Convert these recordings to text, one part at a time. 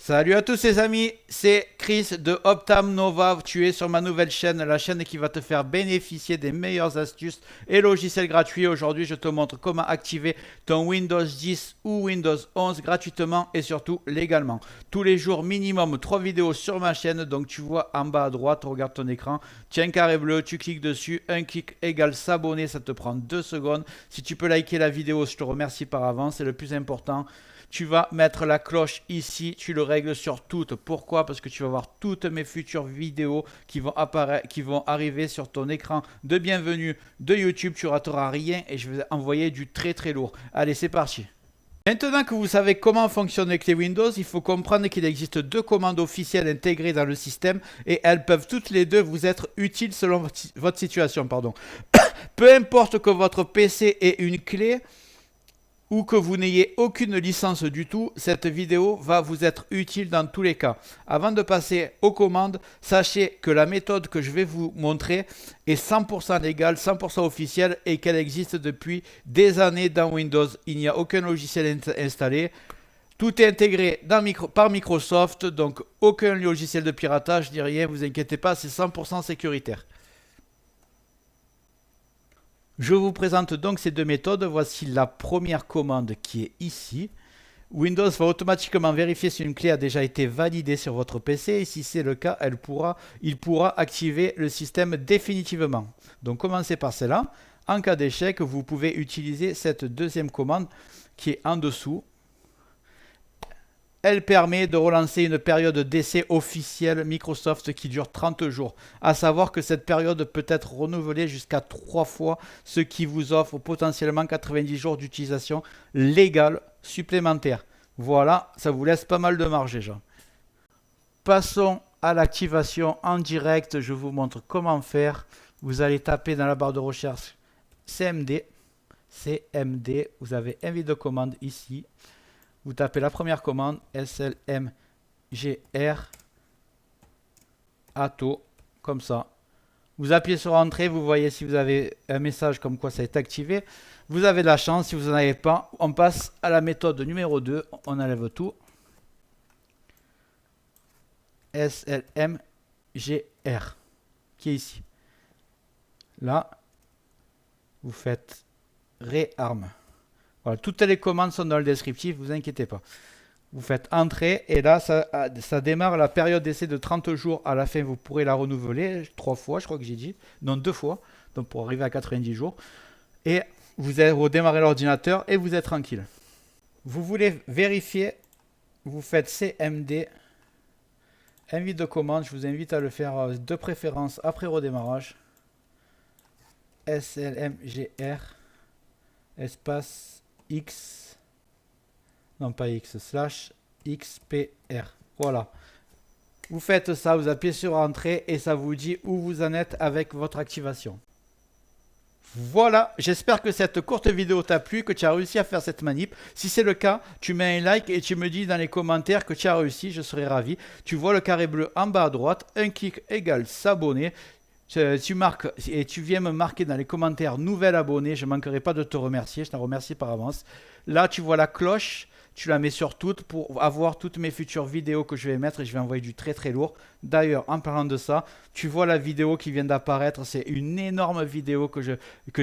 Salut à tous les amis, c'est Chris de Optam Nova. Tu es sur ma nouvelle chaîne, la chaîne qui va te faire bénéficier des meilleures astuces et logiciels gratuits. Aujourd'hui, je te montre comment activer ton Windows 10 ou Windows 11 gratuitement et surtout légalement. Tous les jours, minimum 3 vidéos sur ma chaîne. Donc tu vois en bas à droite, regarde ton écran, tu as un carré bleu, tu cliques dessus, un clic égale s'abonner, ça te prend 2 secondes. Si tu peux liker la vidéo, je te remercie par avance, c'est le plus important. Tu vas mettre la cloche ici, tu le règles sur toutes. Pourquoi? Parce que tu vas voir toutes mes futures vidéos qui vont apparaître, qui vont arriver sur ton écran de bienvenue de YouTube. Tu rateras rien et je vais envoyer du très lourd. Allez, c'est parti. Maintenant que vous savez comment fonctionne les clés Windows, il faut comprendre qu'il existe 2 commandes officielles intégrées dans le système et elles peuvent toutes les deux vous être utiles selon votre situation. Peu importe que votre PC ait une clé ou que vous n'ayez aucune licence du tout, cette vidéo va vous être utile dans tous les cas. Avant de passer aux commandes, sachez que la méthode que je vais vous montrer est 100% légale, 100% officielle et qu'elle existe depuis des années dans Windows. Il n'y a aucun logiciel installé. Tout est intégré par Microsoft, donc aucun logiciel de piratage, ni rien, vous inquiétez pas, c'est 100% sécuritaire. Je vous présente donc ces 2 méthodes. Voici la première commande qui est ici. Windows va automatiquement vérifier si une clé a déjà été validée sur votre PC et si c'est le cas, il pourra activer le système définitivement. Donc commencez par celle-là. En cas d'échec, vous pouvez utiliser cette deuxième commande qui est en dessous. Elle permet de relancer une période d'essai officielle Microsoft qui dure 30 jours. À savoir que cette période peut être renouvelée jusqu'à 3 fois, ce qui vous offre potentiellement 90 jours d'utilisation légale supplémentaire. Voilà, ça vous laisse pas mal de marge déjà. Passons à l'activation en direct. Je vous montre comment faire. Vous allez taper dans la barre de recherche CMD. Vous avez invite de commande ici. Vous tapez la première commande, slmgr atto, comme ça. Vous appuyez sur entrée, vous voyez si vous avez un message comme quoi ça est activé. Vous avez de la chance, si vous n'en avez pas, on passe à la méthode numéro 2, on enlève tout. slmgr, qui est ici. Là, vous faites réarme. Voilà, toutes les commandes sont dans le descriptif, ne vous inquiétez pas. Vous faites entrer et là, ça démarre la période d'essai de 30 jours. À la fin, vous pourrez la renouveler 3 fois, je crois que j'ai dit. Non, 2 fois, donc pour arriver à 90 jours. Et vous redémarrez l'ordinateur et vous êtes tranquille. Vous voulez vérifier, vous faites CMD, invite de commande. Je vous invite à le faire de préférence après redémarrage. slmgr, espace X, non pas X, slash XPR. Voilà. Vous faites ça, vous appuyez sur entrée et ça vous dit où vous en êtes avec votre activation. Voilà, j'espère que cette courte vidéo t'a plu, que tu as réussi à faire cette manip. Si c'est le cas, tu mets un like et tu me dis dans les commentaires que tu as réussi, je serai ravi. Tu vois le carré bleu en bas à droite, un clic égale s'abonner. Tu marques et tu viens me marquer dans les commentaires nouvel abonné, je ne manquerai pas de te remercier, je te remercie par avance. Là tu vois la cloche, tu la mets sur toutes pour avoir toutes mes futures vidéos que je vais mettre et je vais envoyer du très lourd. D'ailleurs en parlant de ça, tu vois la vidéo qui vient d'apparaître, c'est une énorme vidéo que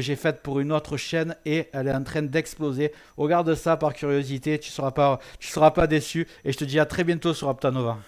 j'ai faite pour une autre chaîne et elle est en train d'exploser. Regarde ça par curiosité, tu seras pas déçu et je te dis à très bientôt sur Optam Nova.